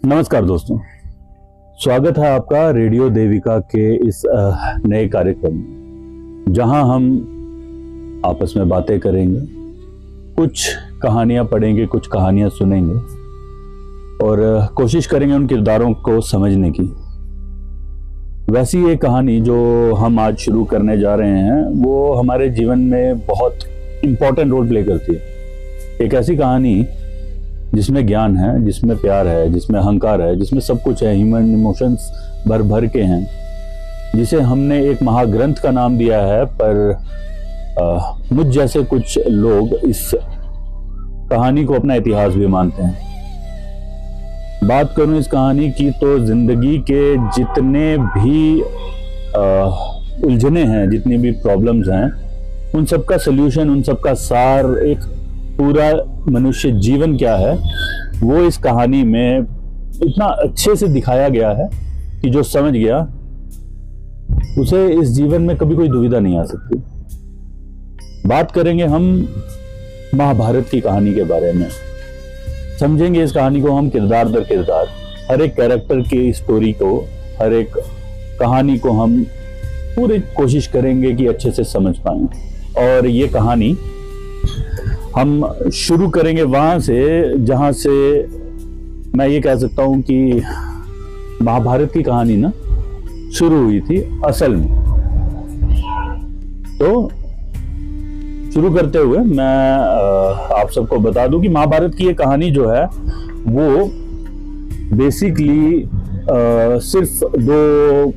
नमस्कार दोस्तों, स्वागत है आपका रेडियो देविका के इस नए कार्यक्रम में, जहां हम आपस में बातें करेंगे, कुछ कहानियां पढ़ेंगे, कुछ कहानियां सुनेंगे और कोशिश करेंगे उन किरदारों को समझने की। वैसी ये कहानी जो हम आज शुरू करने जा रहे हैं वो हमारे जीवन में बहुत इम्पोर्टेंट रोल प्ले करती है। एक ऐसी कहानी जिसमें ज्ञान है, जिसमें प्यार है, जिसमें अहंकार है, जिसमें सब कुछ है, ह्यूमन इमोशंस भर भर के हैं, जिसे हमने एक महाग्रंथ का नाम दिया है। पर मुझ जैसे कुछ लोग इस कहानी को अपना इतिहास भी मानते हैं। बात करूं इस कहानी की तो जिंदगी के जितने भी उलझने हैं, जितनी भी प्रॉब्लम्स हैं, उन सब का सल्यूशन, उन सब का सार, एक पूरा मनुष्य जीवन क्या है, वो इस कहानी में इतना अच्छे से दिखाया गया है कि जो समझ गया उसे इस जीवन में कभी कोई दुविधा नहीं आ सकती। बात करेंगे हम महाभारत की कहानी के बारे में। समझेंगे इस कहानी को हम किरदार दर किरदार, हर एक कैरेक्टर की स्टोरी को, हर एक कहानी को हम पूरी कोशिश करेंगे कि अच्छे से समझ पाएं। और ये कहानी हम शुरू करेंगे वहां से जहां से मैं ये कह सकता हूं कि महाभारत की कहानी ना शुरू हुई थी असल में। तो शुरू करते हुए मैं आप सबको बता दूं कि महाभारत की ये कहानी जो है वो बेसिकली सिर्फ दो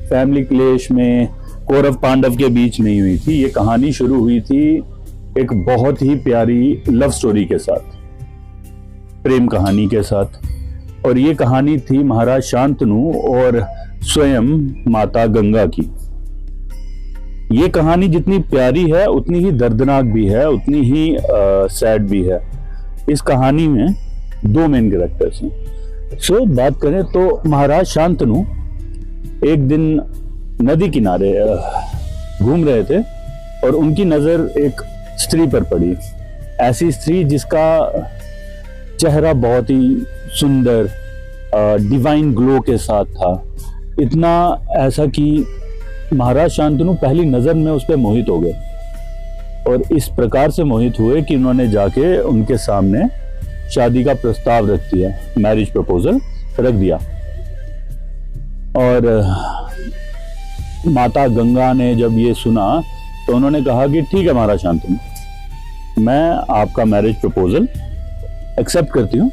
फैमिली क्लेश में कौरव पांडव के बीच नहीं हुई थी। ये कहानी शुरू हुई थी एक बहुत ही प्यारी लव स्टोरी के साथ, प्रेम कहानी के साथ। और ये कहानी थी महाराज शांतनु और स्वयं माता गंगा की। ये कहानी जितनी प्यारी है उतनी ही दर्दनाक भी है, उतनी ही सैड भी है। इस कहानी में दो मेन कैरेक्टर्स हैं। बात करें तो महाराज शांतनु एक दिन नदी किनारे घूम रहे थे और उनकी नजर एक स्त्री पर पड़ी। ऐसी स्त्री जिसका चेहरा बहुत ही सुंदर डिवाइन ग्लो के साथ था। इतना ऐसा कि महाराज शांतनु पहली नजर में उस पर मोहित हो गए और इस प्रकार से मोहित हुए कि उन्होंने जाके उनके सामने शादी का प्रस्ताव रख दिया, मैरिज प्रपोजल रख दिया। और माता गंगा ने जब ये सुना तो उन्होंने कहा कि ठीक है महाराज शांतनु, मैं आपका मैरिज प्रपोजल एक्सेप्ट करती हूँ,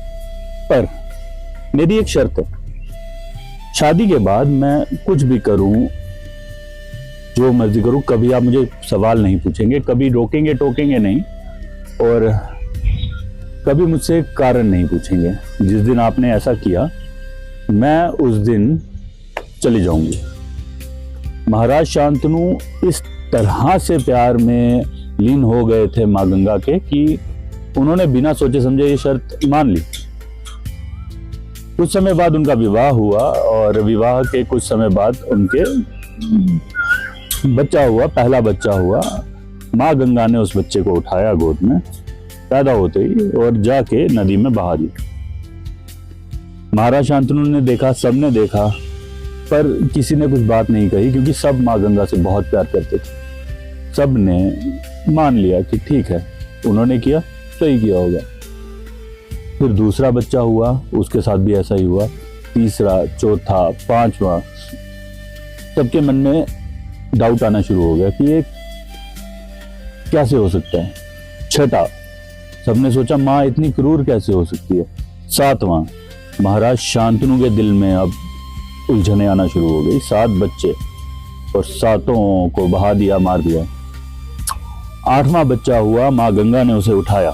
पर मेरी एक शर्त है। शादी के बाद मैं कुछ भी करूं, जो मर्जी करूं, कभी आप मुझे सवाल नहीं पूछेंगे, कभी रोकेंगे टोकेंगे नहीं और कभी मुझसे कारण नहीं पूछेंगे। जिस दिन आपने ऐसा किया मैं उस दिन चली जाऊंगी। महाराज शांतनु इस तरह से प्यार में लीन हो गए थे माँ गंगा के कि उन्होंने बिना सोचे समझे ये शर्त मान ली। कुछ समय बाद उनका विवाह हुआ और विवाह के कुछ समय बाद उनके बच्चा हुआ, पहला बच्चा हुआ। माँ गंगा ने उस बच्चे को उठाया गोद में पैदा होते ही और जाके नदी में बहा दिया। महाराज शांतनु ने देखा, सबने देखा, पर किसी ने कुछ बात नहीं कही क्योंकि सब माँ गंगा से बहुत प्यार करते थे। सब ने मान लिया कि ठीक है, उन्होंने किया, सही किया होगा। फिर दूसरा बच्चा हुआ, उसके साथ भी ऐसा ही हुआ। तीसरा, चौथा, पांचवा, सबके मन में डाउट आना शुरू हो गया कि ये कैसे हो सकता है। छठा, सबने सोचा माँ इतनी क्रूर कैसे हो सकती है। सातवां, महाराज शांतनु के दिल में अब उलझने आना शुरू हो गई। 7 बच्चे और सातों को बहा दिया, मार दिया। 8वां बच्चा हुआ, माँ गंगा ने उसे उठाया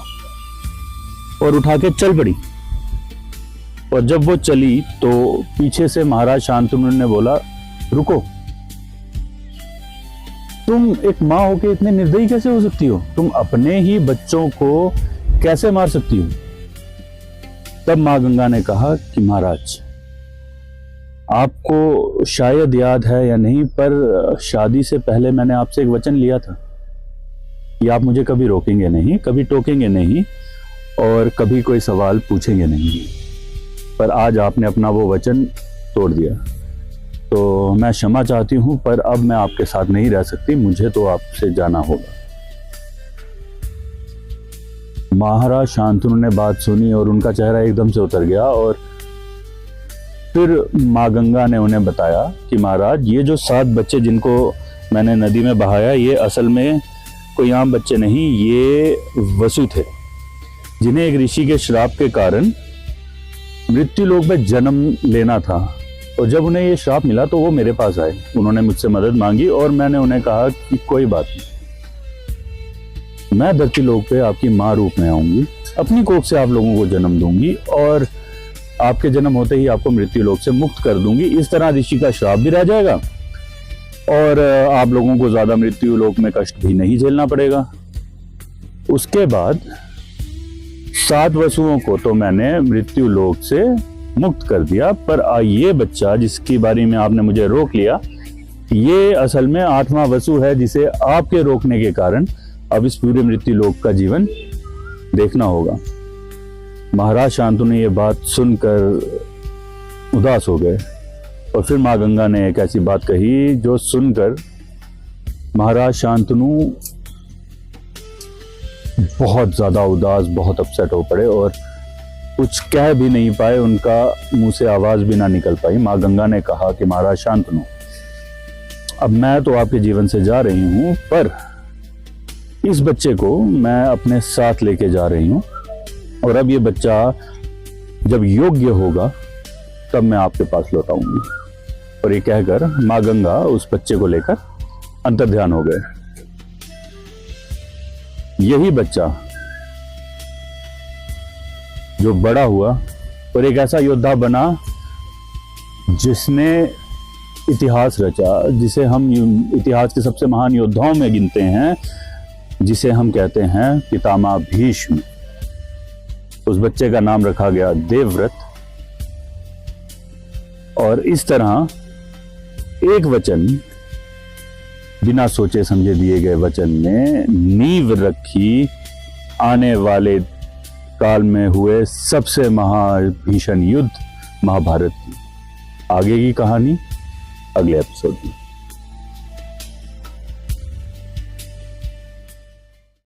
और उठा के चल पड़ी। और जब वो चली तो पीछे से महाराज शांतनु ने बोला, रुको, तुम एक माँ होके इतने निर्दयी कैसे हो सकती हो? तुम अपने ही बच्चों को कैसे मार सकती हो? तब माँ गंगा ने कहा कि महाराज, आपको शायद याद है या नहीं, पर शादी से पहले मैंने आपसे एक वचन लिया था कि आप मुझे कभी रोकेंगे नहीं, कभी टोकेंगे नहीं और कभी कोई सवाल पूछेंगे नहीं। पर आज आपने अपना वो वचन तोड़ दिया, तो मैं क्षमा चाहती हूँ, पर अब मैं आपके साथ नहीं रह सकती, मुझे तो आपसे जाना होगा। महाराज शांतनु ने बात सुनी और उनका चेहरा एकदम से उतर गया, और फिर माँ गंगा ने उन्हें बताया कि महाराज, ये जो 7 बच्चे जिनको मैंने नदी में बहाया, ये असल में कोई आम बच्चे नहीं, ये वसु थे, जिन्हें एक ऋषि के श्राप के कारण मृत्यु लोक में जन्म लेना था। और जब उन्हें ये श्राप मिला तो वो मेरे पास आए, उन्होंने मुझसे मदद मांगी और मैंने उन्हें कहा कि कोई बात नहीं, मैं धरती लोक पे आपकी माँ रूप में आऊंगी, अपनी कोख से आप लोगों को जन्म दूंगी और आपके जन्म होते ही आपको मृत्यु लोक से मुक्त कर दूंगी। इस तरह ऋषि का श्राप भी रह जाएगा और आप लोगों को ज्यादा मृत्यु लोक में कष्ट भी नहीं झेलना पड़ेगा। उसके बाद 7 वसुओं को तो मैंने मृत्यु लोक से मुक्त कर दिया, पर ये बच्चा जिसकी बारे में आपने मुझे रोक लिया, ये असल में 8वां वसु है, जिसे आपके रोकने के कारण अब इस पूरे मृत्यु लोक का जीवन देखना होगा। महाराज शांतनु ने ये बात सुनकर उदास हो गए और फिर माँ गंगा ने एक ऐसी बात कही जो सुनकर महाराज शांतनु बहुत ज्यादा उदास, बहुत अपसेट हो पड़े और कुछ कह भी नहीं पाए, उनका मुंह से आवाज भी ना निकल पाई। माँ गंगा ने कहा कि महाराज शांतनु, अब मैं तो आपके जीवन से जा रही हूं, पर इस बच्चे को मैं अपने साथ लेके जा रही हूं और अब ये बच्चा जब योग्य होगा तब मैं आपके पास लौटाऊंगी। और ये कहकर माँ गंगा उस बच्चे को लेकर अंतर्ध्यान हो गए। यही बच्चा जो बड़ा हुआ और एक ऐसा योद्धा बना जिसने इतिहास रचा, जिसे हम इतिहास के सबसे महान योद्धाओं में गिनते हैं, जिसे हम कहते हैं पितामह भीष्म। उस बच्चे का नाम रखा गया देवव्रत। और इस तरह एक वचन, बिना सोचे समझे दिए गए वचन ने नींव रखी आने वाले काल में हुए सबसे महाभीषण युद्ध महाभारत की। आगे की कहानी अगले एपिसोड में।